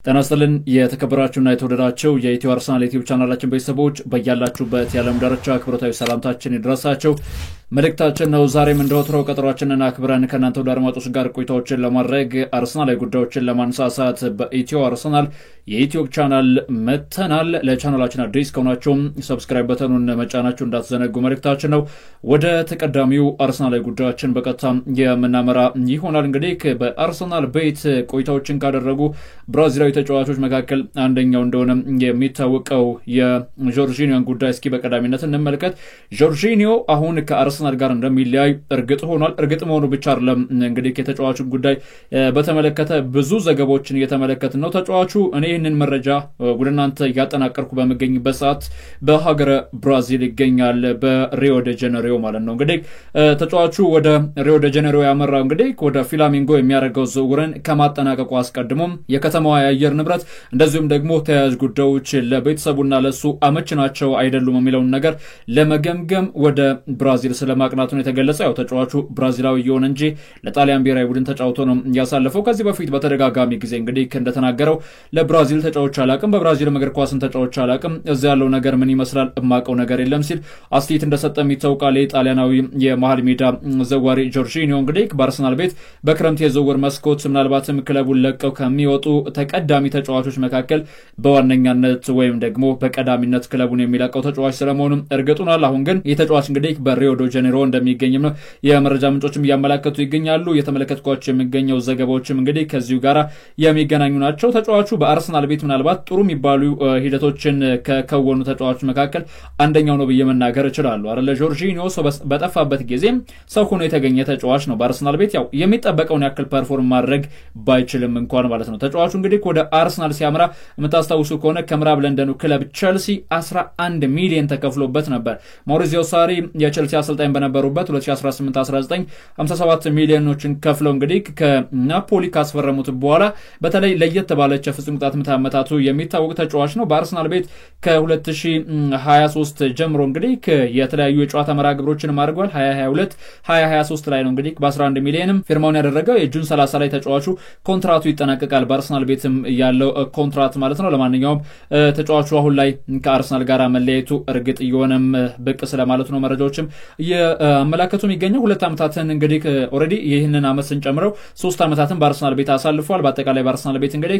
ተናስተልን የተከበራችሁና የተወደዳችሁ የኢትዮ አርሰናል ዩቲዩብ ቻናላችን ቤተሰቦች በእያላችሁበት የዓለም ዳርቻ አክብሮታዊ ሰላምታችን ይድረሳችሁ መልእክታችን ነው። ዛሬም እንደወትሮው ቀጠሯችንን አክብረን ከእናንተ ወደ አድማጮች ጋር ቆይታዎችን ለማድረግ አርሰናላዊ ጉዳዮችን ለማንሳሳት በኢትዮ አርሰናል የዩቲዩብ ቻናል መተናል። ለቻናላችን አዲስ ከሆናችሁ ሰብስክራይብ በተኑን መጫናችሁ እንዳትዘነጉ መልእክታችን ነው። ወደ ተቀዳሚው አርሰናላዊ ጉዳዮችን በቀጥታ የምናመራ ይሆናል። እንግዲህ በአርሰናል ቤት ቆይታዎችን ካደረጉ ብራዚላዊ ተጫዋቾች መካከል አንደኛው እንደሆነ የሚታወቀው የጆርጂኒዮን ጉዳይ እስኪ በቀዳሚነት እንመልከት። ጆርጂኒዮ አሁን ከአርሰናል ጋር እንደሚለያይ እርግጥ ሆኗል። እርግጥ መሆኑ ብቻ አይደለም እንግዲህ የተጫዋቹ ጉዳይ በተመለከተ ብዙ ዘገቦችን እየተመለከትን ነው። ተጫዋቹ እኔ ይህንን መረጃ ወደ እናንተ ያጠናቀርኩ በመገኝበት ሰዓት በሀገረ ብራዚል ይገኛል፣ በሪዮ ደ ጄኔሪዮ ማለት ነው። እንግዲህ ተጫዋቹ ወደ ሪዮ ደ ጄኔሪዮ ያመራው እንግዲህ ወደ ፍላሚንጎ የሚያደርገው ዝውውርን ከማጠናቀቁ አስቀድሞ የከተማዋ የአየር ንብረት እንደዚሁም ደግሞ ተያያዥ ጉዳዮች ለቤተሰቡና ለሱ አመች ናቸው አይደሉም የሚለውን ነገር ለመገምገም ወደ ብራዚል ስለማቅናቱ ነው የተገለጸው። ያው ተጫዋቹ ብራዚላዊ የሆነ እንጂ ለጣሊያን ብሔራዊ ቡድን ተጫውቶ ነው ያሳለፈው። ከዚህ በፊት በተደጋጋሚ ጊዜ እንግዲህ እንደተናገረው ለብራዚል ተጫዋች አላቅም፣ በብራዚል እግር ኳስን ተጫዋች አላቅም፣ እዚ ያለው ነገር ምን ይመስላል እማቀው ነገር የለም ሲል አስተያየት እንደሰጠም ይታወቃል። የጣሊያናዊ የመሃል ሜዳ ዘዋሪ ጆርጂኒዮ እንግዲህ በአርሰናል ቤት በክረምት የዝውውር መስኮት ምናልባትም ክለቡን ለቀው ከሚወጡ ተቀዳሚ ተጫዋቾች መካከል በዋነኛነት ወይም ደግሞ በቀዳሚነት ክለቡን የሚለቀው ተጫዋች ስለመሆኑ እርግጡናል። አሁን ግን የተጫዋች እንግዲህ በሪዮ ደ ጄኔሮ እንደሚገኝም ነው የመረጃ ምንጮችም እያመላከቱ ይገኛሉ። የተመለከትኳቸው የሚገኘው ዘገባዎችም እንግዲህ ከዚሁ ጋር የሚገናኙ ናቸው። ተጫዋቹ በአርሰናል ቤት ምናልባት ጥሩ የሚባሉ ሂደቶችን ከከወኑ ተጫዋቾች መካከል አንደኛው ነው ብዬ መናገር እችላለሁ አይደል። ጆርጂኒዮ በጠፋበት ጊዜ ሰው ሆኖ የተገኘ ተጫዋች ነው። በአርሰናል ቤት ያው የሚጠበቀውን ያክል ፐርፎርም ማድረግ ባይችልም እንኳን ማለት ነው። ተጫዋቹ እንግዲህ ወደ አርሰናል ሲያመራ የምታስታውሱ ከሆነ ከምዕራብ ለንደኑ ክለብ ቸልሲ 11 ሚሊዮን ተከፍሎበት ነበር። ማውሪዚዮ ሳሪ የቸልሲ አሰልጣኝ በነበሩበት 2018-19 57 ሚሊዮኖችን ከፍለው እንግዲህ ከናፖሊ ካስፈረሙት በኋላ በተለይ ለየት ባለች ፍጹም ቅጣት ምት አመታቱ የሚታወቅ ተጫዋች ነው። በአርሰናል ቤት ከ2023 ጀምሮ እንግዲህ የተለያዩ የጨዋታ መርሃ ግብሮችን አድርጓል። 2022 2023 ላይ ነው እንግዲህ በ11 ሚሊዮንም ፊርማውን ያደረገው። የጁን 30 ላይ ተጫዋቹ ኮንትራቱ ይጠናቀቃል። በአርሰናል ቤትም ያለው ኮንትራት ማለት ነው። ለማንኛውም ተጫዋቹ አሁን ላይ ከአርሰናል ጋር መለያየቱ እርግጥ እየሆነም ብቅ ስለማለቱ ነው መረጃዎችም እያመላከቱ የሚገኘው። 2 ዓመታትን እንግዲህ ኦሬዲ ይህንን ዓመት ስንጨምረው 3 ዓመታትን በአርሰናል ቤት አሳልፏል። በአጠቃላይ በአርሰናል ቤት እንግዲህ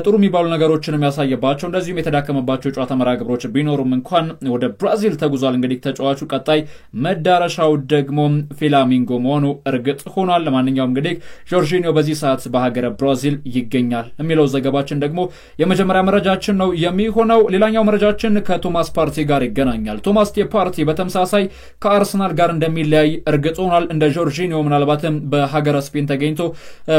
ጥሩ የሚባሉ ነገሮችን የሚያሳየባቸው እንደዚሁም የተዳከመባቸው ጨዋታ መርሃ ግብሮች ቢኖሩም እንኳን ወደ ብራዚል ተጉዟል። እንግዲህ ተጫዋቹ ቀጣይ መዳረሻው ደግሞ ፍላሚንጎ መሆኑ እርግጥ ሆኗል። ለማንኛውም እንግዲህ ጆርጂኒዮ በዚህ ሰዓት በሀገረ ብራዚል ይገኛል የሚለው ዘገባችን ደግሞ የመጀመሪያ መረጃችን ነው የሚሆነው። ሌላኛው መረጃችን ከቶማስ ፓርቲ ጋር ይገናኛል። ቶማስ ፓርቲ በተመሳሳይ ከአርሰናል ጋር እንደሚለያይ እርግጥ ሆኗል። እንደ ጆርጂኒዮ ምናልባትም በሀገረ ስፔን ተገኝቶ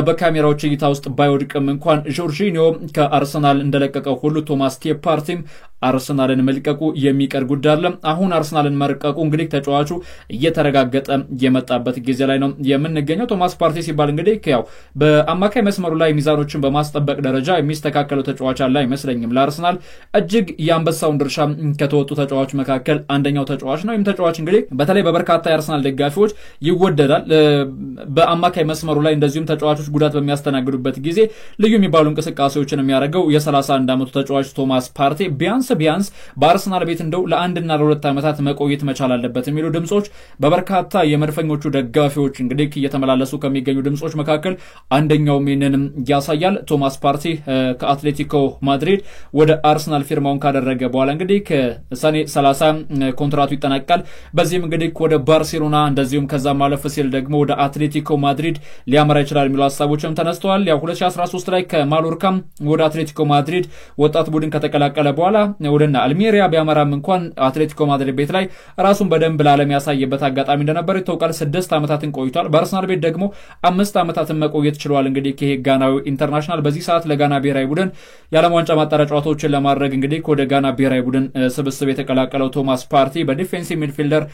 በካሜራዎች እይታ ውስጥ ባይወድቅም እንኳን ጆርጂኒዮ ከአርሰናል እንደለቀቀው ሁሉ ቶማስ ፓርቲም አርሰናልን መልቀቁ የሚቀር ጉዳይ አይደለም። አሁን አርሰናልን መርቀቁ እንግዲህ ተጫዋቹ እየተረጋገጠ የመጣበት ጊዜ ላይ ነው የምንገኘው። ቶማስ ፓርቲ ሲባል እንግዲህ ያው በአማካይ መስመሩ ላይ ሚዛኖችን በማስጠበቅ ደረጃ የሚስተካከለው ተጫዋች አለ አይመስለኝም። ለአርሰናል እጅግ የአንበሳውን ድርሻ ከተወጡ ተጫዋች መካከል አንደኛው ተጫዋች ነው። ይህም ተጫዋች እንግዲህ በተለይ በበርካታ የአርሰናል ደጋፊዎች ይወደዳል። በአማካይ መስመሩ ላይ እንደዚሁም ተጫዋቾች ጉዳት በሚያስተናግዱበት ጊዜ ልዩ የሚባሉ እንቅስቃሴዎችን የሚያደርገው የ31 ዓመቱ ተጫዋች ቶማስ ፓርቲ ቢያንስ በአርሰናል ቤት እንደው ለ1 እና ለ2 ዓመታት መቆየት መቻል አለበት የሚሉ ድምጾች በበርካታ የመድፈኞቹ ደጋፊዎች እንግዲህ እየተመላለሱ ከሚገኙ ድምጾች መካከል አንደኛው ምንንም ያሳያል። ቶማስ ፓርቲ ከአትሌቲኮ ማድሪድ ወደ አርሰናል ፊርማውን ካደረገ በኋላ እንግዲህ ከሰኔ 30 ኮንትራቱ ይጠናቀቃል። በዚህም እንግዲህ ወደ ባርሴሎና እንደዚሁም ከዛ ማለፍ ሲል ደግሞ ወደ አትሌቲኮ ማድሪድ ሊያመራ ይችላል የሚሉ ሐሳቦችም ተነስተዋል። ያው 2013 ላይ ከማሎርካም ወደ አትሌቲኮ ማድሪድ ወጣት ቡድን ከተቀላቀለ በኋላ ወደና አልሜሪያ ቢያመራም እንኳን አትሌቲኮ ማድሪድ ቤት ላይ ራሱን በደንብ ለዓለም ያሳየበት አጋጣሚ እንደነበር ይታወቃል። 6 ዓመታትን ቆይቷል። በአርሰናል ቤት ደግሞ 5 ዓመታትን መቆየት ችሏል። እንግዲህ ከጋናዊ ኢንተርናሽናል በዚህ ሰዓት ለጋና ብሔራዊ ቡድን የዓለም ዋንጫ ማጣሪያ ጨዋታዎችን ለማድረግ እንግዲህ ወደ ጋና ብሔራዊ ቡድን ስብስብ የተቀላቀለው ቶማስ ፓርቲ በዲፌንሲቭ ሚድፊልደር፣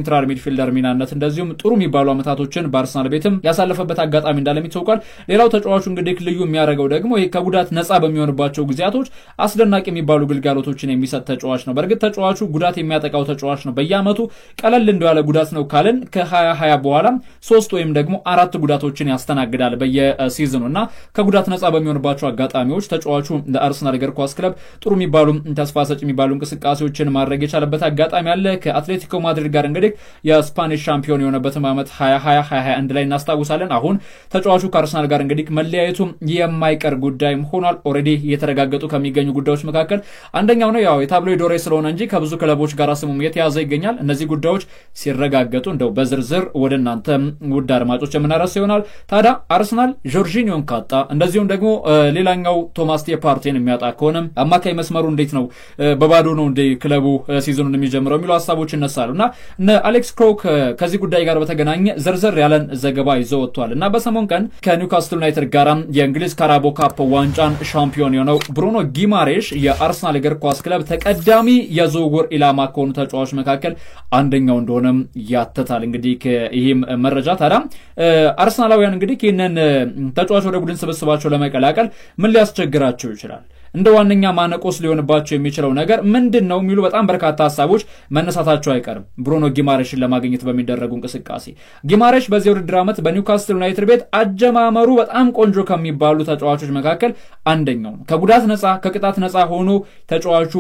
በሴንትራል ሚድፊልደር ሚናነት እንደዚሁም ጥሩ የሚባሉ አመታቶችን በአርሰናል ቤትም ያሳለፈበት አጋጣሚ እንዳለም ይታወቃል። ሌላው ተጫዋቹ እንግዲህ ልዩ የሚያደርገው ደግሞ ይሄ ከጉዳት ነፃ በሚሆንባቸው ጊዜያቶች አስደናቂ የሚባሉ ግልጋሎቶችን የሚሰጥ ተጫዋች ነው። በእርግጥ ተጫዋቹ ጉዳት የሚያጠቃው ተጫዋች ነው። በየአመቱ ቀለል እንዳለ ጉዳት ነው ካለን ከ2020 በኋላ 3 ወይም ደግሞ 4 ጉዳቶችን ያስተናግዳል በየሲዝኑና ከጉዳት ነፃ በሚሆንባቸው አጋጣሚዎች ተጫዋቹ ለአርሰናል እግር ኳስ ክለብ ጥሩ የሚባሉ ተስፋ ሰጪ የሚባሉ እንቅስቃሴዎችን ማድረግ የቻለበት አጋጣሚ አለ። ከአትሌቲኮ ማድሪድ ጋር እንግዲህ የስፓኒሽ ሻምፒዮን የሆነበትን ዓመት 2020-2021 ላይ እናስታውሳለን። አሁን ተጫዋቹ ከአርሰናል ጋር እንግዲህ መለያየቱ የማይቀር ጉዳይም ሆኗል። ኦሬዲ እየተረጋገጡ ከሚገኙ ጉዳዮች መካከል አንደኛው ነው። ያው የታብሎይድ ወሬ ስለሆነ እንጂ ከብዙ ክለቦች ጋር ስሙም የተያዘ ይገኛል። እነዚህ ጉዳዮች ሲረጋገጡ እንደው በዝርዝር ወደ እናንተ ውድ አድማጮች የምናረስ ይሆናል። ታዲያ አርሰናል ጆርጂኒዮን ካጣ እንደዚሁም ደግሞ ሌላኛው ቶማስ ፓርቲን የሚያጣ ከሆነ አማካይ መስመሩ እንዴት ነው በባዶ ነው እንደ ክለቡ ሲዝኑን የሚጀምረው የሚሉ ሐሳቦች ይነሳሉና እነ አሌክስ ክሮክ ከዚህ ጉዳይ ጋር በተገናኘ ዝርዝር ያለን ዘገባ ይዘው ወጥቷልና በሰሞን ቀን ከኒውካስትል ዩናይትድ ጋር የእንግሊዝ ካራቦ ካፕ ዋንጫን ሻምፒዮን የሆነው ብሩኖ ጊማሬሽ የአርሰናል እግር ኳስ ክለብ ተቀዳሚ የዝውውር ኢላማ ከሆኑ ተጫዋቾች መካከል አንደኛው እንደሆነም ያተታል። እንግዲህ ይሄም መረጃ ታዲያ አርሰናላውያን እንግዲህ ይህንን ተጫዋች ወደ ቡድን ስብስባቸው ለመቀላቀል ምን ሊያስቸግራቸው ይችላል? እንደ ዋነኛ ማነቆስ ሊሆንባቸው የሚችለው ነገር ምንድነው የሚሉ በጣም በርካታ ሐሳቦች መነሳታቸው አይቀርም። ብሩኖ ጊማሬሽን ለማግኘት በሚደረጉ እንቅስቃሴ ጊማሬሽ በዚህ ውድድር ዓመት በኒውካስትል ዩናይትድ ቤት አጀማመሩ በጣም ቆንጆ ከሚባሉ ተጫዋቾች መካከል አንደኛው ነው። ከጉዳት ነፃ ከቅጣት ነፃ ሆኖ ተጫዋቹ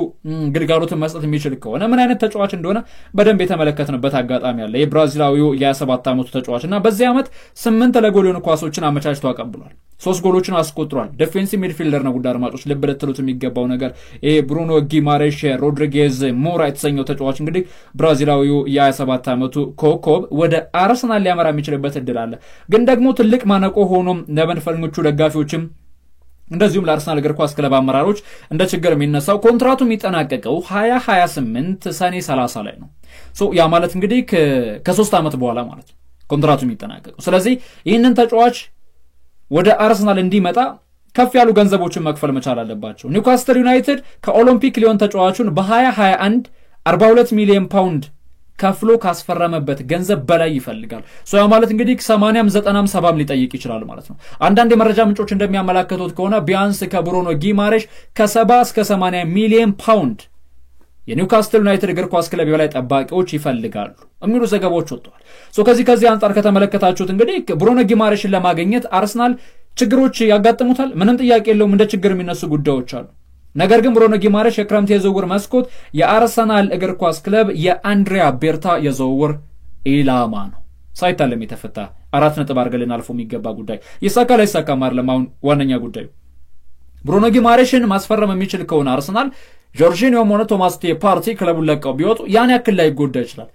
ግልጋሎትን መስጠት የሚችል ከሆነ ምን አይነት ተጫዋች እንደሆነ በደንብ የተመለከትንበት አጋጣሚ አለ። የብራዚላዊው የ27 ዓመቱ ተጫዋችና በዚህ ዓመት 8 ለጎል የሆኑ ኳሶችን አመቻችቶ አቀብሏል። 3 ጎሎችን አስቆጥሯል። ዲፌንሲቭ ሚድፊልደር ነው። ጉድ አድማጮች ልብ ልትሉት የሚገባው ነገር ይሄ ብሩኖ ጊማሬሽ ሮድሪጌዝ ሞራ የተሰኘው ተጫዋች እንግዲህ ብራዚላዊው የ27 ዓመቱ ኮከብ ወደ አርሰናል ሊያመራ የሚችልበት እድል አለ። ግን ደግሞ ትልቅ ማነቆ ሆኖም ለመድፈኞቹ ደጋፊዎችም እንደዚሁም ለአርሰናል እግር ኳስ ክለብ አመራሮች እንደ ችግር የሚነሳው ኮንትራቱ የሚጠናቀቀው 2028 ሰኔ 30 ላይ ነው። ያ ማለት እንግዲህ ከ3 ዓመት በኋላ ማለት ነው ኮንትራቱ የሚጠናቀቀው። ስለዚህ ይህንን ተጫዋች ወደ አርሰናል እንዲመጣ ከፍ ያሉ ገንዘቦችን መክፈል መቻል አለባቸው። ኒውካስትል ዩናይትድ ከኦሎምፒክ ሊዮን ተጫዋቹን በ2021 42 ሚሊዮን ፓውንድ ከፍሎ ካስፈረመበት ገንዘብ በላይ ይፈልጋል። ያ ማለት እንግዲህ 80 90 70 ሊጠይቅ ይችላል ማለት ነው። አንዳንድ የመረጃ ምንጮች እንደሚያመላክቱት ከሆነ ቢያንስ ከብሩኖ ጊማሬሽ ከ70 እስከ 80 ሚሊዮን ፓውንድ የኒውካስትል ዩናይትድ እግር ኳስ ክለብ የበላይ ጠባቂዎች ይፈልጋሉ የሚሉ ዘገባዎች ወጥተዋል። ከዚህ አንጻር ከተመለከታችሁት እንግዲህ ብሩኖ ጊማሬሽን ለማግኘት አርሰናል ችግሮች ያጋጥሙታል። ምንም ጥያቄ የለውም። እንደ ችግር የሚነሱ ጉዳዮች አሉ። ነገር ግን ብሩኖ ጊማሬሽ የክረምት የዝውውር መስኮት የአርሰናል እግር ኳስ ክለብ የአንድሪያ ቤርታ የዝውውር ኢላማ ነው። ሳይታለም የተፈታ 4 ነጥብ አድርገን አልፎ የሚገባ ጉዳይ ይሳካል አይሳካም አይደለም አሁን ዋነኛ ጉዳዩ። ብሩኖ ጊማሬሽን ማስፈረም የሚችል ከሆነ አርሰናል ጆርጂኒዮም ሆነ ቶማስ ፓርቲ ክለቡን ለቀው ቢወጡ ያን ያክል ላይ ይጎዳ ይችላል።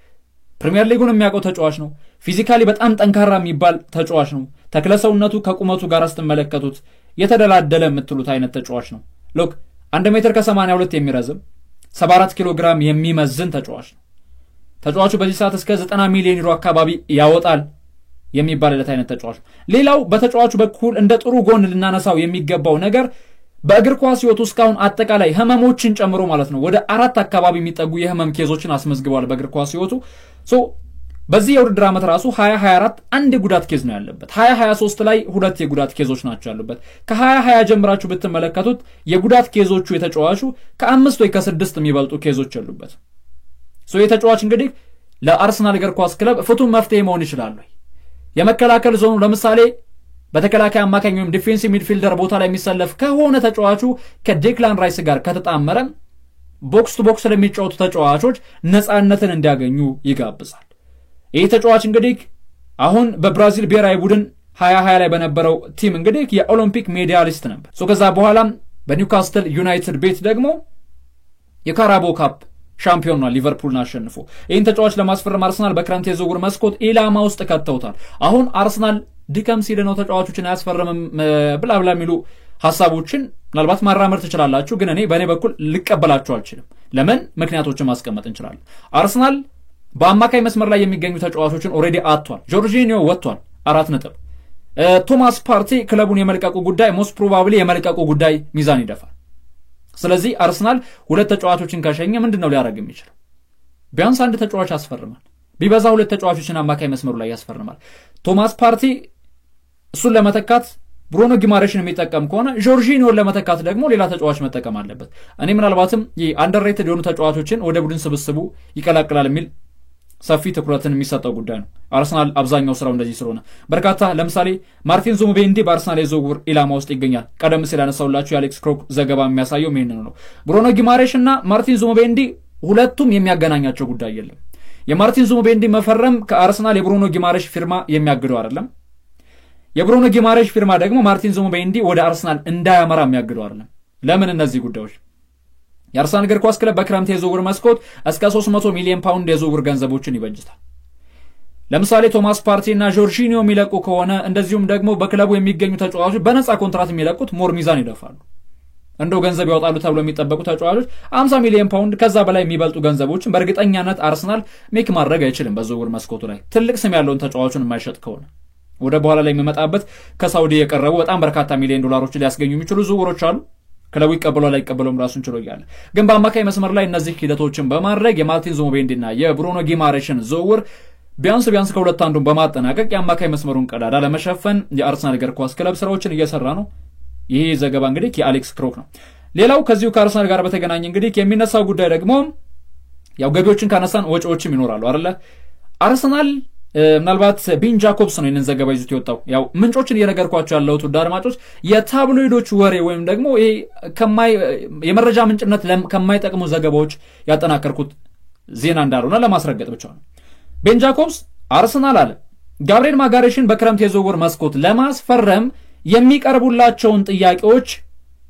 ፕሪሚየር ሊጉን የሚያውቀው ተጫዋች ነው። ፊዚካሊ በጣም ጠንካራ የሚባል ተጫዋች ነው። ተክለሰውነቱ ከቁመቱ ጋር ስትመለከቱት የተደላደለ የምትሉት አይነት ተጫዋች ነው። ሎክ 1 ሜትር ከ82 የሚረዝም 74 ኪሎ ግራም የሚመዝን ተጫዋች ነው። ተጫዋቹ በዚህ ሰዓት እስከ 90 ሚሊዮን ዩሮ አካባቢ ያወጣል የሚባልለት አይነት ተጫዋች ነው። ሌላው በተጫዋቹ በኩል እንደ ጥሩ ጎን ልናነሳው የሚገባው ነገር በእግር ኳስ ህይወቱ እስካሁን አጠቃላይ ህመሞችን ጨምሮ ማለት ነው ወደ 4 አካባቢ የሚጠጉ የህመም ኬዞችን አስመዝግቧል በእግር ኳስ ህይወቱ። በዚህ የውድድር ዓመት ራሱ 2024 አንድ የጉዳት ኬዝ ነው ያለበት። 2023 ላይ 2 የጉዳት ኬዞች ናቸው ያሉበት። ከ2020 ጀምራችሁ ብትመለከቱት የጉዳት ኬዞቹ የተጫዋቹ ከ5 ወይ ከ6 የሚበልጡ ኬዞች ያሉበት። የተጫዋች እንግዲህ ለአርሰናል እግር ኳስ ክለብ ፍቱን መፍትሄ መሆን ይችላል። የመከላከል ዞኑ ለምሳሌ በተከላካይ አማካኝ ወይም ዲፌንሲቭ ሚድፊልደር ቦታ ላይ የሚሰለፍ ከሆነ ተጫዋቹ ከዴክላን ራይስ ጋር ከተጣመረ ቦክስ ቱ ቦክስ ለሚጫወቱ ተጫዋቾች ነፃነትን እንዲያገኙ ይጋብዛል። ይህ ተጫዋች እንግዲህ አሁን በብራዚል ብሔራዊ ቡድን 2020 ላይ በነበረው ቲም እንግዲህ የኦሎምፒክ ሜዳሊስት ነበር። ከዛ በኋላም በኒውካስትል ዩናይትድ ቤት ደግሞ የካራቦ ካፕ ሻምፒዮን ነው ሊቨርፑልን አሸንፎ። ይህን ተጫዋች ለማስፈረም አርሰናል በክረምት የዝውውር መስኮት ኢላማ ውስጥ ከተውታል። አሁን አርሰናል ድከም ሲል ነው ተጫዋቾችን አያስፈርምም ብላ የሚሉ ሐሳቦችን ምናልባት ማራመድ ትችላላችሁ፣ ግን እኔ በእኔ በኩል ልቀበላችሁ አልችልም። ለምን ምክንያቶችን ማስቀመጥ እንችላለን። አርሰናል በአማካይ መስመር ላይ የሚገኙ ተጫዋቾችን ኦሬዲ አጥቷል። ጆርጂኒዮ ወጥቷል 4 ነጥብ። ቶማስ ፓርቲ ክለቡን የመልቀቁ ጉዳይ ሞስት ፕሮባብሊ የመልቀቁ ጉዳይ ሚዛን ይደፋል። ስለዚህ አርሰናል 2 ተጫዋቾችን ካሸኘ ምንድነው ሊያደርግ የሚችለው? ቢያንስ አንድ ተጫዋች ያስፈርማል። ቢበዛ ሁለት ተጫዋቾችን አማካይ መስመሩ ላይ ያስፈርማል። ቶማስ ፓርቲ እሱን ለመተካት ብሩኖ ጊማሬሽን የሚጠቀም ከሆነ ጆርጂኒዮን ለመተካት ደግሞ ሌላ ተጫዋች መጠቀም አለበት። እኔ ምናልባትም አንደርሬትድ የሆኑ ተጫዋቾችን ወደ ቡድን ስብስቡ ይቀላቅላል የሚል ሰፊ ትኩረትን የሚሰጠው ጉዳይ ነው። አርሰናል አብዛኛው ስራው እንደዚህ ስለሆነ በርካታ ለምሳሌ ማርቲን ዙሙቤንዲ በአርሰናል የዝውውር ኢላማ ውስጥ ይገኛል። ቀደም ሲል ያነሳውላችሁ የአሌክስ ክሮክ ዘገባ የሚያሳየው ይሄንን ነው። ብሩኖ ጊማሬሽ እና ማርቲን ዙሙቤንዲ ሁለቱም የሚያገናኛቸው ጉዳይ የለም። የማርቲን ዙሙቤንዲ መፈረም ከአርሰናል የብሩኖ ጊማሬሽ ፊርማ የሚያግደው አይደለም። የብሩኖ ጊማሬሽ ፊርማ ደግሞ ማርቲን ዙሙቤንዲ ወደ አርሰናል እንዳያመራ የሚያግደው አይደለም። ለምን እነዚህ ጉዳዮች የአርሰናል እግር ኳስ ክለብ በክረምት የዝውውር መስኮት እስከ 300 ሚሊዮን ፓውንድ የዝውውር ገንዘቦችን ይበጅታል። ለምሳሌ ቶማስ ፓርቲ እና ጆርጂኒዮ የሚለቁ ከሆነ እንደዚሁም ደግሞ በክለቡ የሚገኙ ተጫዋቾች በነፃ ኮንትራት የሚለቁት ሞር ሚዛን ይደፋሉ። እንደው ገንዘብ ያወጣሉ ተብሎ የሚጠበቁ ተጫዋቾች 50 ሚሊዮን ፓውንድ ከዛ በላይ የሚበልጡ ገንዘቦችን በእርግጠኛነት አርሰናል ሜክ ማድረግ አይችልም። በዝውውር መስኮቱ ላይ ትልቅ ስም ያለውን ተጫዋቹን የማይሸጥ ከሆነ ወደ በኋላ ላይ የሚመጣበት ከሳውዲ የቀረቡ በጣም በርካታ ሚሊዮን ዶላሮችን ሊያስገኙ የሚችሉ ዝውውሮች አሉ። ክለቡ ይቀበለው ላይ ይቀበለው ራሱን ችሎ ይያለ ግን በአማካይ መስመር ላይ እነዚህ ሂደቶችን በማድረግ የማርቲን ዙሙቤንዲና የብሩኖ ጊማሬሽን ዝውውር ቢያንስ ከሁለት አንዱን በማጠናቀቅ የአማካይ መስመሩን ቀዳዳ ለመሸፈን የአርሰናል እግር ኳስ ክለብ ስራዎችን እየሰራ ነው። ይሄ ዘገባ እንግዲህ የአሌክስ ክሮክ ነው። ሌላው ከዚሁ ከአርሰናል ጋር በተገናኘ እንግዲህ የሚነሳው ጉዳይ ደግሞ ያው ገቢዎችን ካነሳን ወጪዎችም ይኖራሉ አይደለ? አርሰናል ምናልባት ቢን ጃኮብስ ነው ይህንን ዘገባ ይዞት የወጣው። ያው ምንጮችን እየነገርኳቸው ያለሁት ውድ አድማጮች የታብሎይዶች ወሬ ወይም ደግሞ ይሄ የመረጃ ምንጭነት ከማይጠቅሙ ዘገባዎች ያጠናከርኩት ዜና እንዳልሆነ ለማስረገጥ ብቻ ነው። ቢን ጃኮብስ አርሰናል አለ ጋብሪኤል ማጋሬሽን በክረምት የዝውውር መስኮት ለማስፈረም የሚቀርቡላቸውን ጥያቄዎች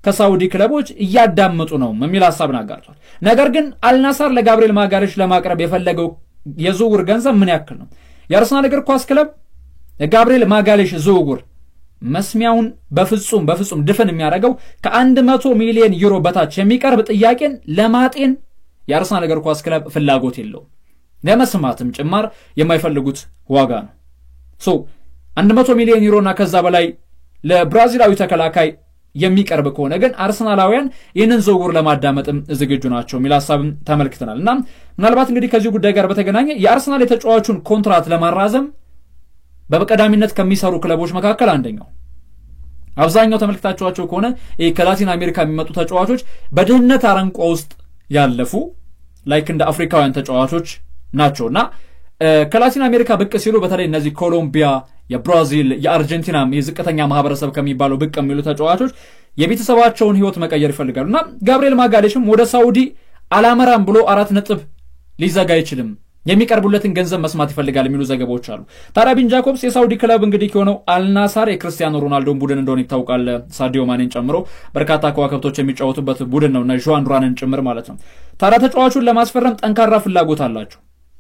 ከሳውዲ ክለቦች እያዳመጡ ነው የሚል ሐሳብን አጋርቷል። ነገር ግን አልናሳር ለጋብሪኤል ማጋሬሽ ለማቅረብ የፈለገው የዝውውር ገንዘብ ምን ያክል ነው? የአርሰናል እግር ኳስ ክለብ የጋብሪኤል ማጋሌሽ ዝውውር መስሚያውን በፍጹም ድፍን የሚያደርገው ከ100 ሚሊዮን ዩሮ በታች የሚቀርብ ጥያቄን ለማጤን የአርሰናል እግር ኳስ ክለብ ፍላጎት የለውም። ለመስማትም ጭማር የማይፈልጉት ዋጋ ነው። 100 ሚሊዮን ዩሮና ከዛ በላይ ለብራዚላዊ ተከላካይ የሚቀርብ ከሆነ ግን አርሰናላውያን ይህንን ዝውውር ለማዳመጥም ዝግጁ ናቸው የሚል ሐሳብም ተመልክተናል። እና ምናልባት እንግዲህ ከዚህ ጉዳይ ጋር በተገናኘ የአርሰናል የተጫዋቹን ኮንትራት ለማራዘም በቀዳሚነት ከሚሰሩ ክለቦች መካከል አንደኛው አብዛኛው ተመልክታችኋቸው ከሆነ ከላቲን አሜሪካ የሚመጡ ተጫዋቾች በድህነት አረንቋ ውስጥ ያለፉ ላይክ እንደ አፍሪካውያን ተጫዋቾች ናቸውና ከላቲን አሜሪካ ብቅ ሲሉ በተለይ እነዚህ ኮሎምቢያ፣ የብራዚል፣ የአርጀንቲና የዝቅተኛ ማህበረሰብ ከሚባለው ብቅ የሚሉ ተጫዋቾች የቤተሰባቸውን ህይወት መቀየር ይፈልጋሉና ጋብሪኤል ማጋሌሽም ወደ ሳውዲ አላመራም ብሎ 4 ነጥብ ሊዘጋ አይችልም። የሚቀርቡለትን ገንዘብ መስማት ይፈልጋል የሚሉ ዘገባዎች አሉ። ታዲያ ቢን ጃኮብስ የሳውዲ ክለብ እንግዲህ ከሆነው አልናሳር የክርስቲያኖ ሮናልዶን ቡድን እንደሆነ ይታወቃል። ሳዲዮ ማኔን ጨምሮ በርካታ ከዋክብቶች የሚጫወቱበት ቡድን ነውና ጆዋን ዱራንን ጭምር ማለት ነው። ታዲያ ተጫዋቹን ለማስፈረም ጠንካራ ፍላጎት አላቸው።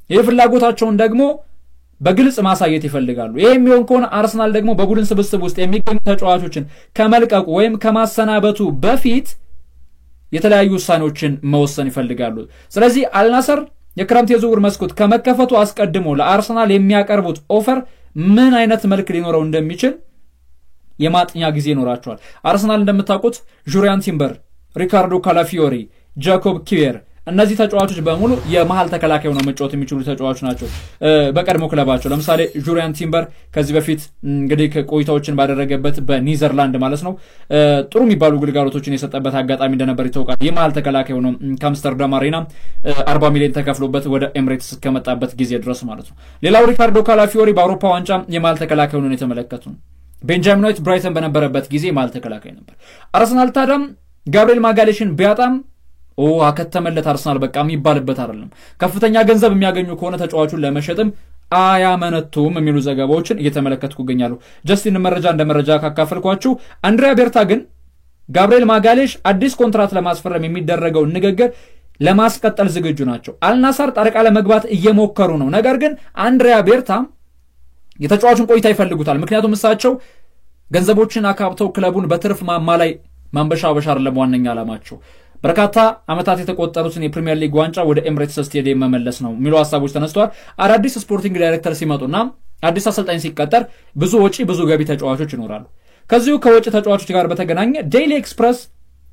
ይህ ፍላጎታቸውን ደግሞ በግልጽ ማሳየት ይፈልጋሉ። ይሄ የሚሆን ከሆነ አርሰናል ደግሞ በቡድን ስብስብ ውስጥ የሚገኙ ተጫዋቾችን ከመልቀቁ ወይም ከማሰናበቱ በፊት የተለያዩ ውሳኔዎችን መወሰን ይፈልጋሉ። ስለዚህ አልናሰር የክረምት የዝውውር መስኮት ከመከፈቱ አስቀድሞ ለአርሰናል የሚያቀርቡት ኦፈር ምን አይነት መልክ ሊኖረው እንደሚችል የማጥኛ ጊዜ ይኖራቸዋል። አርሰናል እንደምታውቁት ጁሪያን ቲምበር፣ ሪካርዶ ካላፊዮሪ፣ ጃኮብ ኪዌር እነዚህ ተጫዋቾች በሙሉ የመሃል ተከላካይ ሆነው መጫወት የሚችሉ ተጫዋቾች ናቸው። በቀድሞ ክለባቸው ለምሳሌ ጁሪያን ቲምበር ከዚህ በፊት እንግዲህ ቆይታዎችን ባደረገበት በኒዘርላንድ ማለት ነው ጥሩ የሚባሉ ግልጋሎቶችን የሰጠበት አጋጣሚ እንደነበር ይታወቃል። የመሃል ተከላካይ ሆነው ከአምስተርዳም አሬና 40 ሚሊዮን ተከፍሎበት ወደ ኤምሬትስ ከመጣበት ጊዜ ድረስ ማለት ነው። ሌላው ሪካርዶ ካላፊዮሪ በአውሮፓ ዋንጫ የመሃል ተከላካይ ሆነው የተመለከቱ ነው። ቤንጃሚን ዋይት ብራይተን በነበረበት ጊዜ የመሃል ተከላካይ ነበር። አርሰናል ታዳም ጋብሪኤል ማጋሌሽን ቢያጣም አከተመለት አርሰናል በቃ የሚባልበት አይደለም። ከፍተኛ ገንዘብ የሚያገኙ ከሆነ ተጫዋቹን ለመሸጥም አያመነቱም የሚሉ ዘገባዎችን እየተመለከትኩ ይገኛሉ። ጀስቲን መረጃ ካካፈልኳችሁ አንድሪያ ቤርታ ግን ጋብሪኤል ማጋሌሽ አዲስ ኮንትራት ለማስፈረም የሚደረገው ንግግር ለማስቀጠል ዝግጁ ናቸው። አልናሳር ጣልቃ ለመግባት እየሞከሩ ነው። ነገር ግን አንድሪያ ቤርታ የተጫዋቹን ቆይታ ይፈልጉታል። ምክንያቱም እሳቸው ገንዘቦችን አካብተው ክለቡን በትርፍ ማማ ላይ ማንበሻበሻ አይደለም ዋነኛ ዓላማቸው። በርካታ አመታት የተቆጠሩትን የፕሪሚየር ሊግ ዋንጫ ወደ ኤምሬትስ ስቴዲየም መመለስ ነው የሚሉ ሐሳቦች ተነስተዋል። አዳዲስ ስፖርቲንግ ዳይሬክተር ሲመጡና አዲስ አሰልጣኝ ሲቀጠር ብዙ ወጪ ብዙ ገቢ ተጫዋቾች ይኖራሉ። ከዚሁ ከወጪ ተጫዋቾች ጋር በተገናኘ ዴይሊ ኤክስፕረስ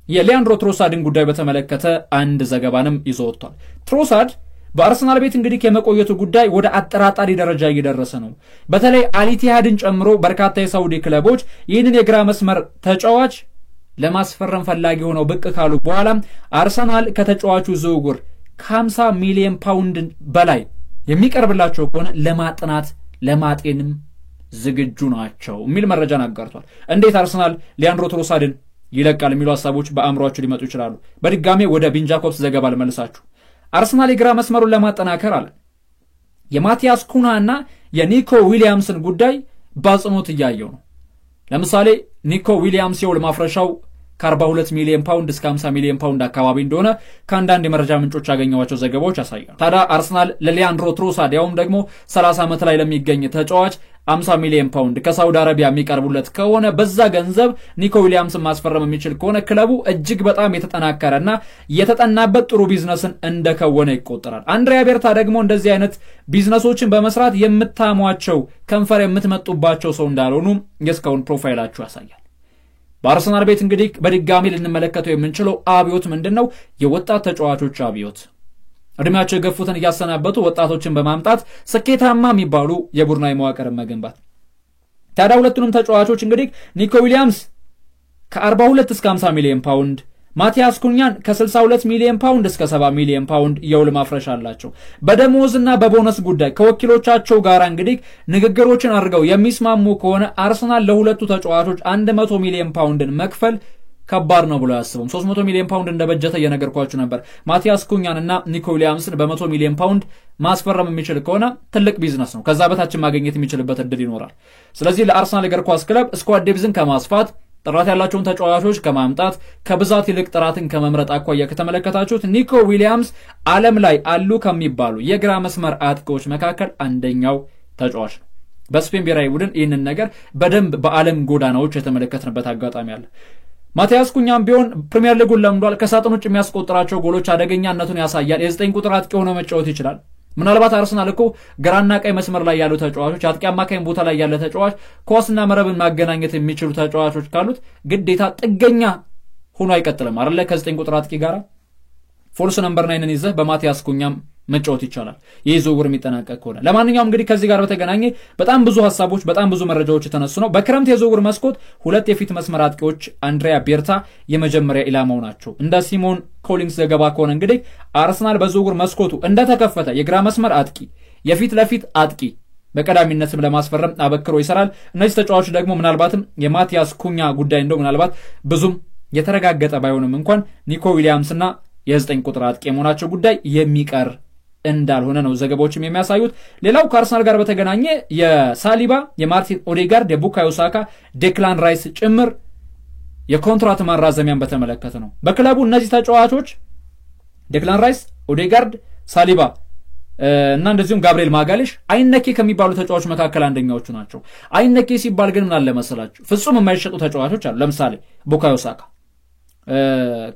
የሊያንድሮ ትሮሳድን ጉዳይ በተመለከተ አንድ ዘገባንም ይዞ ወጥቷል። ትሮሳድ በአርሰናል ቤት እንግዲህ የመቆየቱ ጉዳይ ወደ አጠራጣሪ ደረጃ እየደረሰ ነው። በተለይ አልኢቲሃድን ጨምሮ በርካታ የሳውዲ ክለቦች ይህንን የግራ መስመር ተጫዋች ለማስፈረም ፈላጊ ሆነው ብቅ ካሉ በኋላ አርሰናል ከተጫዋቹ ዝውውር ከ50 ሚሊዮን ፓውንድ በላይ የሚቀርብላቸው ከሆነ ለማጥናት ለማጤንም ዝግጁ ናቸው የሚል መረጃን አጋርቷል። እንዴት አርሰናል ሊያንድሮ ትሮሳርድን ይለቃል የሚሉ ሐሳቦች በአእምሮአችሁ ሊመጡ ይችላሉ። በድጋሜ ወደ ቢን ጃኮብስ ዘገባ ልመልሳችሁ። አርሰናል የግራ መስመሩን ለማጠናከር አለ የማቲያስ ኩና እና የኒኮ ዊሊያምስን ጉዳይ በአጽንኦት እያየው ነው። ለምሳሌ ኒኮ ዊሊያምስ የውል ማፍረሻው ከ42 ሚሊዮን ፓውንድ እስከ 50 ሚሊዮን ፓውንድ አካባቢ እንደሆነ ከአንዳንድ የመረጃ ምንጮች ያገኘዋቸው ዘገባዎች ያሳያሉ። ታዲያ አርሰናል ለሊያንድሮ ትሮሳርድ ያውም ደግሞ 30 ዓመት ላይ ለሚገኝ ተጫዋች 50 ሚሊዮን ፓውንድ ከሳውዲ አረቢያ የሚቀርቡለት ከሆነ በዛ ገንዘብ ኒኮ ዊሊያምስን ማስፈረም የሚችል ከሆነ ክለቡ እጅግ በጣም የተጠናከረና የተጠናበት ጥሩ ቢዝነስን እንደከወነ ይቆጠራል። አንድሪያ ቤርታ ደግሞ እንደዚህ አይነት ቢዝነሶችን በመስራት የምታሟቸው ከንፈር የምትመጡባቸው ሰው እንዳልሆኑ የስካውን ፕሮፋይላቸው ያሳያል። በአርሰናል ቤት እንግዲህ በድጋሚ ልንመለከተው የምንችለው አብዮት ምንድነው? የወጣት ተጫዋቾች አብዮት። እድሜያቸው የገፉትን እያሰናበቱ ወጣቶችን በማምጣት ስኬታማ የሚባሉ የቡድናዊ መዋቅርን መገንባት። ታዲያ ሁለቱንም ተጫዋቾች እንግዲህ ኒኮ ዊሊያምስ ከ42 እስከ 50 ሚሊዮን ፓውንድ፣ ማቲያስ ኩኛን ከ62 ሚሊዮን ፓውንድ እስከ 70 ሚሊዮን ፓውንድ የውል ማፍረሻ አላቸው። በደሞዝና በቦነስ ጉዳይ ከወኪሎቻቸው ጋር እንግዲህ ንግግሮችን አድርገው የሚስማሙ ከሆነ አርሰናል ለሁለቱ ተጫዋቾች 100 ሚሊዮን ፓውንድን መክፈል ከባድ ነው ብሎ ያስቡም። 300 ሚሊዮን ፓውንድ እንደበጀተ እየነገርኳችሁ ነበር። ማቲያስ ኩኛንና ኒኮ ዊሊያምስን በ100 ሚሊዮን ፓውንድ ማስፈረም የሚችል ከሆነ ትልቅ ቢዝነስ ነው። ከዛ በታች ማግኘት የሚችልበት እድል ይኖራል። ስለዚህ ለአርሰናል እግር ኳስ ክለብ ስኳድ ዴፕዝን ከማስፋት ጥራት ያላቸውን ተጫዋቾች ከማምጣት ከብዛት ይልቅ ጥራትን ከመምረጥ አኳያ ከተመለከታችሁት ኒኮ ዊሊያምስ ዓለም ላይ አሉ ከሚባሉ የግራ መስመር አጥቂዎች መካከል አንደኛው ተጫዋች ነው። በስፔን ብሔራዊ ቡድን ይህንን ነገር በደንብ በዓለም ጎዳናዎች የተመለከትንበት አጋጣሚ አለ። ማቲያስ ኩኛም ቢሆን ፕሪሚየር ሊጉን ለምዷል። ከሳጥን ውጭ የሚያስቆጥራቸው ጎሎች አደገኛነቱን ያሳያል። የ9 ቁጥር አጥቂ ሆኖ መጫወት ይችላል። ምናልባት አርሰናል እኮ ግራና ቀኝ መስመር ላይ ያሉ ተጫዋቾች አጥቂ አማካኝ ቦታ ላይ ያለ ተጫዋች ኳስና መረብን ማገናኘት የሚችሉ ተጫዋቾች ካሉት ግዴታ ጥገኛ ሆኖ አይቀጥልም አይደለ? ከ9 ቁጥር አጥቂ ጋር ፎልስ ነምበር 9ን ይዘህ በማቲያስ ኩኛም መጫወት ይቻላል ይህ ዝውውር የሚጠናቀቅ ከሆነ። ለማንኛውም እንግዲህ ከዚህ ጋር በተገናኘ በጣም ብዙ ሐሳቦች በጣም ብዙ መረጃዎች የተነሱ ነው። በክረምት የዝውውር መስኮት ሁለት የፊት መስመር አጥቂዎች አንድሪያ ቤርታ የመጀመሪያ ኢላማው ናቸው። እንደ ሲሞን ኮሊንስ ዘገባ ከሆነ እንግዲህ አርሰናል በዝውውር መስኮቱ እንደተከፈተ የግራ መስመር አጥቂ የፊት ለፊት አጥቂ በቀዳሚነትም ለማስፈረም አበክሮ ይሰራል። እነዚህ ተጫዋቾች ደግሞ ምናልባትም የማቲያስ ኩኛ ጉዳይ እንደው ምናልባት ብዙም የተረጋገጠ ባይሆንም እንኳን ኒኮ ዊሊያምስና የ9 ቁጥር አጥቂ የመሆናቸው ጉዳይ የሚቀር እንዳልሆነ ነው ዘገባዎችም የሚያሳዩት። ሌላው ከአርሰናል ጋር በተገናኘ የሳሊባ የማርቲን ኦዴጋርድ የቡካዮ ሳካ ዴክላን ራይስ ጭምር የኮንትራት ማራዘሚያን በተመለከተ ነው። በክለቡ እነዚህ ተጫዋቾች ዴክላን ራይስ፣ ኦዴጋርድ፣ ሳሊባ እና እንደዚሁም ጋብሪኤል ማጋሌሽ አይነኬ ከሚባሉ ተጫዋቾች መካከል አንደኛዎቹ ናቸው። አይነኬ ሲባል ግን ምን አለ መሰላችሁ ፍጹም የማይሸጡ ተጫዋቾች አሉ። ለምሳሌ ቡካዮ ሳካ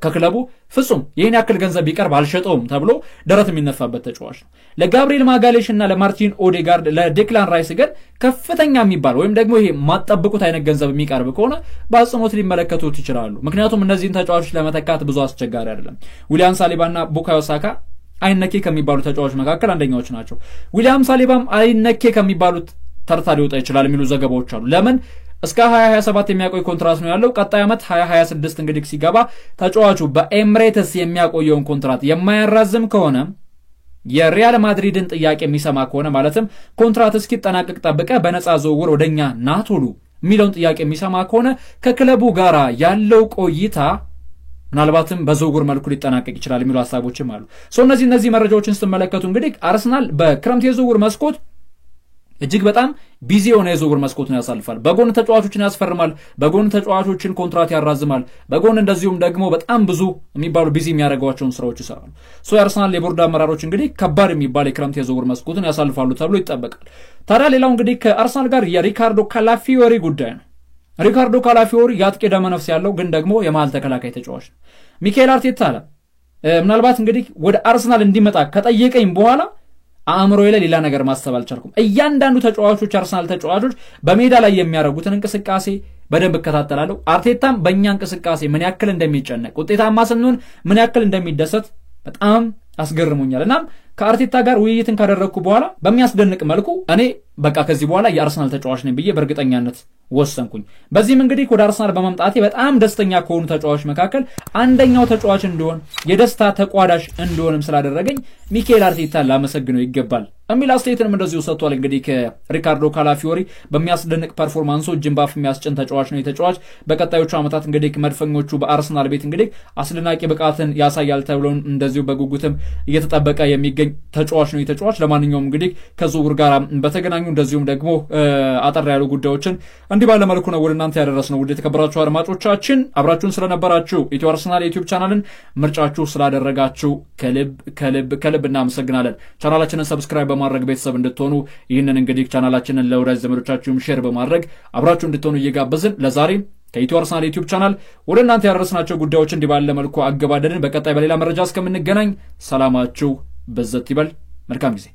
ከክለቡ ፍጹም ይህን ያክል ገንዘብ ቢቀርብ አልሸጠውም ተብሎ ደረት የሚነፋበት ተጫዋች ነው። ለጋብሪኤል ማጋሌሽ እና ለማርቲን ኦዴጋርድ ለዴክላን ራይስ ግን ከፍተኛ የሚባል ወይም ደግሞ ይሄ ማጠብቁት አይነት ገንዘብ የሚቀርብ ከሆነ በአጽንኦት ሊመለከቱት ይችላሉ። ምክንያቱም እነዚህን ተጫዋቾች ለመተካት ብዙ አስቸጋሪ አይደለም። ዊሊያም ሳሊባና ቡካዮ ሳካ አይነኬ ከሚባሉ ተጫዋቾች መካከል አንደኛዎች ናቸው። ዊሊያም ሳሊባም አይነኬ ከሚባሉት ተርታ ሊወጣ ይችላል የሚሉ ዘገባዎች አሉ። ለምን እስከ 2027 የሚያቆይ ኮንትራት ነው ያለው። ቀጣይ ዓመት 2026 እንግዲህ ሲገባ ተጫዋቹ በኤምሬትስ የሚያቆየውን ኮንትራት የማያራዝም ከሆነ የሪያል ማድሪድን ጥያቄ የሚሰማ ከሆነ ማለትም ኮንትራት እስኪጠናቀቅ ጠብቀ በነፃ ዝውውር ወደኛ ናቶሉ የሚለውን ጥያቄ የሚሰማ ከሆነ ከክለቡ ጋራ ያለው ቆይታ ምናልባትም በዝውውር መልኩ ሊጠናቀቅ ይችላል የሚሉ ሐሳቦችም አሉ። እነዚህ መረጃዎችን ስትመለከቱ እንግዲህ አርሰናል በክረምት የዝውውር መስኮት እጅግ በጣም ቢዚ የሆነ የዝውውር መስኮትን ያሳልፋል። በጎን ተጫዋቾችን ያስፈርማል፣ በጎን ተጫዋቾችን ኮንትራት ያራዝማል፣ በጎን እንደዚሁም ደግሞ በጣም ብዙ የሚባሉ ቢዚ የሚያደርጓቸውን ስራዎች ይሰራሉ። የአርሰናል የቦርድ አመራሮች እንግዲህ ከባድ የሚባል የክረምት የዝውውር መስኮትን ያሳልፋሉ ተብሎ ይጠበቃል። ታዲያ ሌላው እንግዲህ ከአርሰናል ጋር የሪካርዶ ካላፊዮሪ ጉዳይ ነው። ሪካርዶ ካላፊዮሪ ያጥቂ ደመነፍስ ያለው ግን ደግሞ የመሃል ተከላካይ ተጫዋች ነው። ሚካኤል አርቴታ ምናልባት እንግዲህ ወደ አርሰናል እንዲመጣ ከጠየቀኝ በኋላ አእምሮዬ ላይ ሌላ ነገር ማሰብ አልቻልኩም። እያንዳንዱ ተጫዋቾች አርሰናል ተጫዋቾች በሜዳ ላይ የሚያደርጉትን እንቅስቃሴ በደንብ እከታተላለሁ። አርቴታም በእኛ እንቅስቃሴ ምን ያክል እንደሚጨነቅ ውጤታማ ስንሆን ምን ያክል እንደሚደሰት በጣም አስገርሞኛል። እናም ከአርቴታ ጋር ውይይትን ካደረኩ በኋላ በሚያስደንቅ መልኩ እኔ በቃ ከዚህ በኋላ የአርሰናል ተጫዋች ነኝ ብዬ በእርግጠኛነት ወሰንኩኝ። በዚህም እንግዲህ ወደ አርሰናል በመምጣቴ በጣም ደስተኛ ከሆኑ ተጫዋቾች መካከል አንደኛው ተጫዋች እንደሆን የደስታ ተቋዳሽ እንደሆንም ስላደረገኝ ሚኬል አርቴታ ላመሰግነው ይገባል የሚል አስተያየትንም እንደዚሁ ሰጥቷል። እንግዲህ ከሪካርዶ ካላፊዮሪ በሚያስደንቅ ፐርፎርማንሱ ጅምባፍ የሚያስጭን ተጫዋች ነው የተጫዋች። በቀጣዮቹ ዓመታት እንግዲህ መድፈኞቹ በአርሰናል ቤት እንግዲህ አስደናቂ ብቃትን ያሳያል ተብሎ እንደዚሁ በጉጉትም እየተጠበቀ የሚገኝ ተጫዋች ነው የተጫዋች። ለማንኛውም እንግዲህ ከዝውውር ጋር በተገናኙ እንደዚሁም ደግሞ አጠር ያሉ ጉዳዮችን እንዲህ ባለ መልኩ ነው ወደ እናንተ ያደረስነው። ውድ የተከበራችሁ አድማጮቻችን አብራችሁን ስለነበራችሁ ኢትዮ አርሰናል የዩቲዩብ ቻናልን ምርጫችሁ ስላደረጋችሁ ከልብ እናመሰግናለን። ቻናላችንን ሰብስክራይብ በማድረግ ቤተሰብ እንድትሆኑ ይህንን እንግዲህ ቻናላችንን ለወዳጅ ዘመዶቻችሁም ሼር በማድረግ አብራችሁ እንድትሆኑ እየጋበዝን ለዛሬ ከኢትዮ አርሰናል የዩቲዩብ ቻናል ወደ እናንተ ያደረስናቸው ጉዳዮች እንዲህ ባለ መልኩ አገባደድን። በቀጣይ በሌላ መረጃ እስከምንገናኝ ሰላማችሁ በዘት ይበል። መልካም ጊዜ